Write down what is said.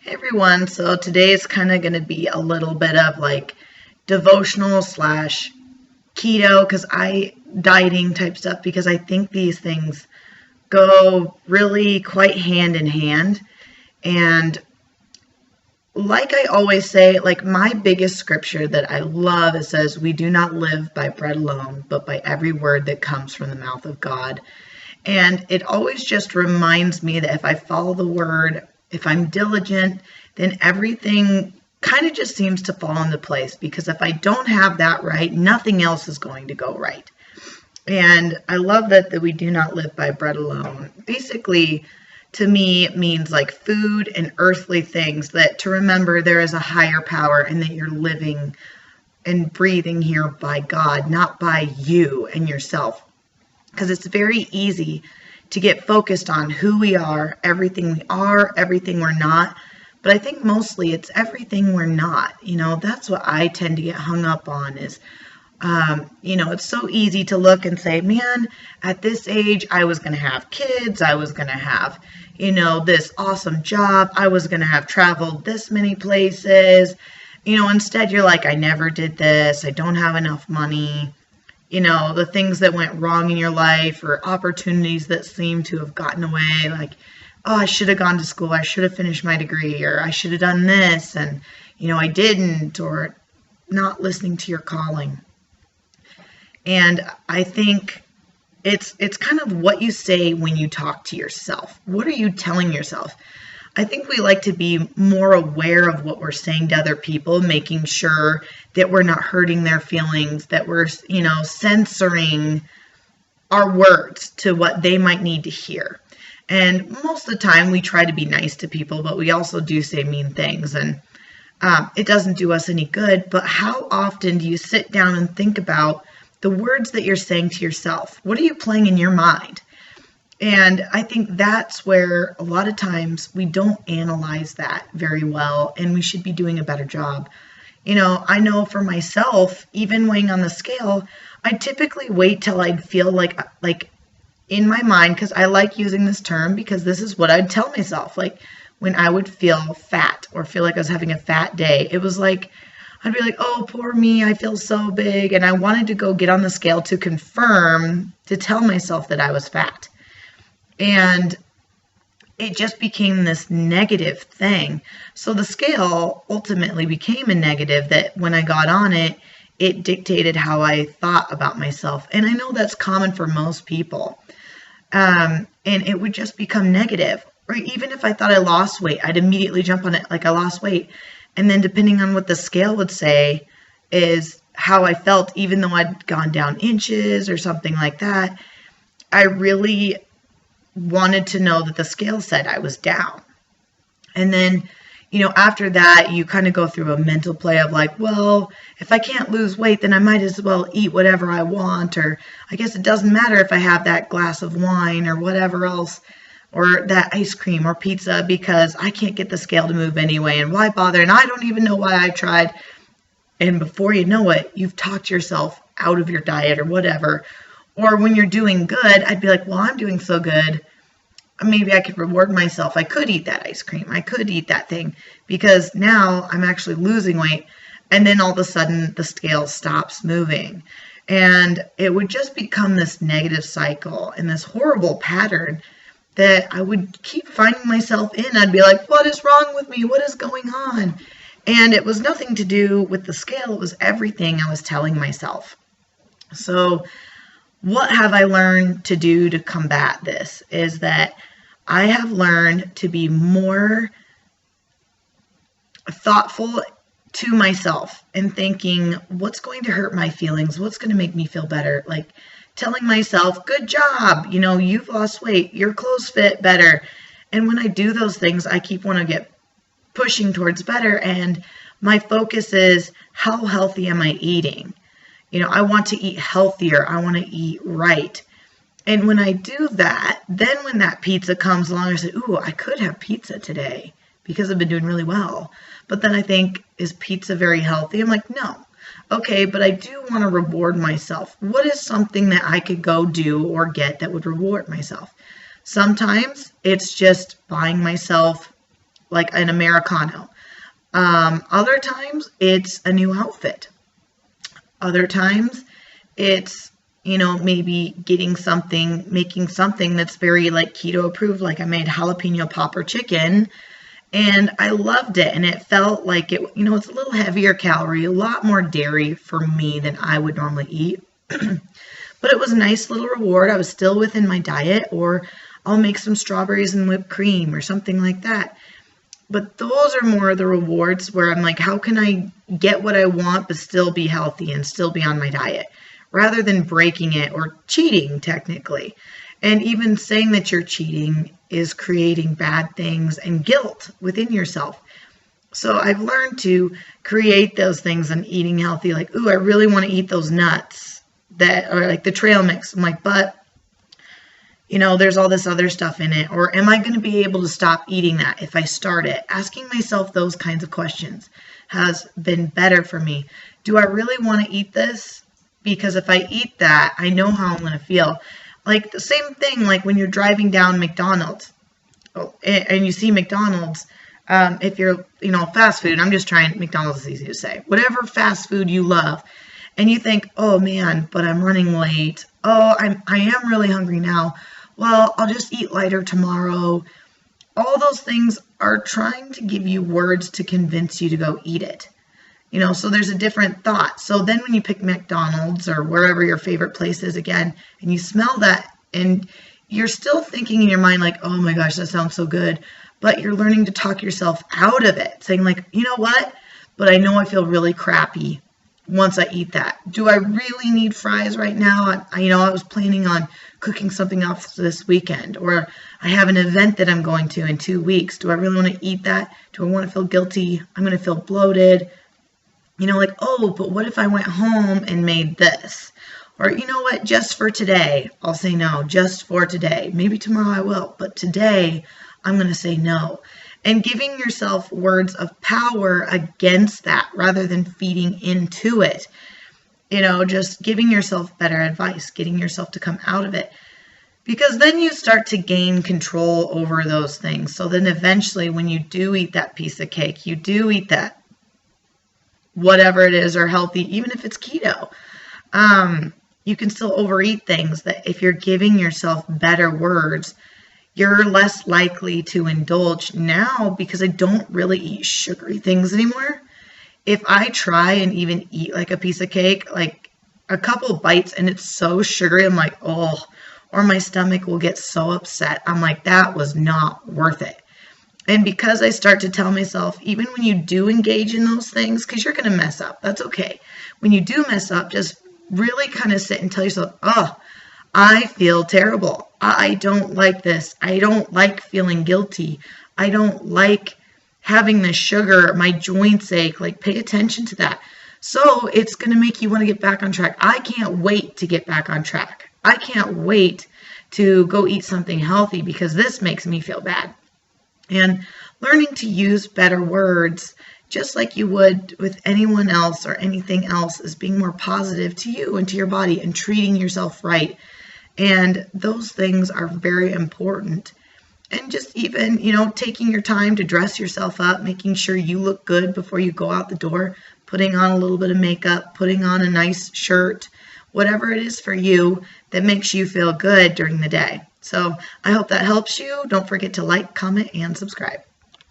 Hey everyone, so today is kind of going to be a little bit of like devotional slash keto because I dieting type stuff because I think these things go really quite hand in hand. And like I always say, like my biggest scripture that I love, it says, "We do not live by bread alone, but by every word that comes from the mouth of God." And it always just reminds me that if I follow the word, if I'm diligent, then everything kind of just seems to fall into place. Because if I don't have that right, nothing else is going to go right. And I love that we do not live by bread alone. Basically, to me, it means like food and earthly things, that to remember there is a higher power and that you're living and breathing here by God, not by you and yourself. Because it's very easy to get focused on who we are, everything we're not. But I think mostly it's everything we're not. That's what I tend to get hung up on is, it's so easy to look and say, man, at this age, I was going to have kids. I was going to have, this awesome job. I was going to have traveled this many places. Instead you're like, I never did this. I don't have enough money. The things that went wrong in your life or opportunities that seem to have gotten away, like, oh, I should have gone to school, I should have finished my degree, or I should have done this, and, I didn't, or not listening to your calling. And I think it's kind of what you say when you talk to yourself. What are you telling yourself? I think we like to be more aware of what we're saying to other people, making sure that we're not hurting their feelings, that we're, censoring our words to what they might need to hear. And most of the time we try to be nice to people, but we also do say mean things, and it doesn't do us any good. But how often do you sit down and think about the words that you're saying to yourself? What are you playing in your mind? And I think that's where a lot of times we don't analyze that very well, and we should be doing a better job. I know for myself, even weighing on the scale, I typically wait till I'd feel like in my mind, because I like using this term because this is what I'd tell myself. Like when I would feel fat or feel like I was having a fat day, it was like, I'd be like, oh, poor me, I feel so big. And I wanted to go get on the scale to confirm, to tell myself that I was fat. And it just became this negative thing. So the scale ultimately became a negative that when I got on it, it dictated how I thought about myself. And I know that's common for most people. And it would just become negative. Or even if I thought I lost weight, I'd immediately jump on it like I lost weight. And then depending on what the scale would say is how I felt, even though I'd gone down inches or something like that, I really wanted to know that the scale said I was down. And then, after that, you kind of go through a mental play of like, well, if I can't lose weight, then I might as well eat whatever I want. Or I guess it doesn't matter if I have that glass of wine or whatever else, or that ice cream or pizza, because I can't get the scale to move anyway. And why bother? And I don't even know why I tried. And before you know it, you've talked yourself out of your diet or whatever. Or when you're doing good, I'd be like, well, I'm doing so good. Maybe I could reward myself. I could eat that ice cream. I could eat that thing because now I'm actually losing weight. And then all of a sudden the scale stops moving. And it would just become this negative cycle and this horrible pattern that I would keep finding myself in. I'd be like, what is wrong with me? What is going on? And it was nothing to do with the scale. It was everything I was telling myself. So what have I learned to do to combat this is that I have learned to be more thoughtful to myself and thinking, what's going to hurt my feelings? What's going to make me feel better? Like telling myself, good job, you've lost weight, your clothes fit better. And when I do those things, I keep wanting to get pushing towards better. And my focus is, how healthy am I eating? I want to eat healthier. I want to eat right. And when I do that, then when that pizza comes along, I say, ooh, I could have pizza today because I've been doing really well. But then I think, is pizza very healthy? I'm like, no. Okay, but I do want to reward myself. What is something that I could go do or get that would reward myself? Sometimes it's just buying myself like an Americano. Other times it's a new outfit. Other times it's, maybe getting something, making something that's very like keto approved. Like I made jalapeno popper chicken and I loved it. And it felt like it's a little heavier calorie, a lot more dairy for me than I would normally eat. But it was a nice little reward. I was still within my diet, or I'll make some strawberries and whipped cream or something like that. But those are more the rewards where I'm like, how can I get what I want but still be healthy and still be on my diet, rather than breaking it or cheating technically. And even saying that you're cheating is creating bad things and guilt within yourself. So I've learned to create those things and eating healthy, like, ooh, I really want to eat those nuts that are like the trail mix. I'm like, but there's all this other stuff in it. Or am I going to be able to stop eating that if I start it? Asking myself those kinds of questions has been better for me. Do I really want to eat this? Because if I eat that, I know how I'm going to feel. Like the same thing, like when you're driving down McDonald's and you see McDonald's, if you're, fast food, I'm just trying, McDonald's is easy to say, whatever fast food you love, and you think, oh man, but I'm running late. Oh, I am really hungry now. Well, I'll just eat lighter tomorrow. All those things are trying to give you words to convince you to go eat it. So there's a different thought. So then when you pick McDonald's or wherever your favorite place is again, and you smell that and you're still thinking in your mind like, oh my gosh, that sounds so good. But you're learning to talk yourself out of it, saying like, you know what? But I know I feel really crappy once I eat that. Do I really need fries right now? I was planning on cooking something else this weekend, or I have an event that I'm going to in 2 weeks. Do I really want to eat that? Do I want to feel guilty? I'm going to feel bloated. Like, oh, but what if I went home and made this? Or, you know what, just for today, I'll say no, just for today. Maybe tomorrow I will, but today I'm going to say no. And giving yourself words of power against that rather than feeding into it. Just giving yourself better advice, getting yourself to come out of it. Because then you start to gain control over those things. So then eventually when you do eat that piece of cake, you do eat that whatever it is, or healthy, even if it's keto, you can still overeat things. That if you're giving yourself better words, you're less likely to indulge. Now, because I don't really eat sugary things anymore, if I try and even eat like a piece of cake, like a couple bites and it's so sugary, I'm like, oh, or my stomach will get so upset. I'm like, that was not worth it. And because I start to tell myself, even when you do engage in those things, because you're going to mess up, that's okay. When you do mess up, just really kind of sit and tell yourself, oh, I feel terrible. I don't like this. I don't like feeling guilty. I don't like having the sugar. My joints ache. Like, pay attention to that. So it's going to make you want to get back on track. I can't wait to get back on track. I can't wait to go eat something healthy because this makes me feel bad. And learning to use better words, just like you would with anyone else or anything else, is being more positive to you and to your body and treating yourself right. And those things are very important. And just even, taking your time to dress yourself up, making sure you look good before you go out the door, putting on a little bit of makeup, putting on a nice shirt, whatever it is for you that makes you feel good during the day. So I hope that helps you. Don't forget to like, comment, and subscribe.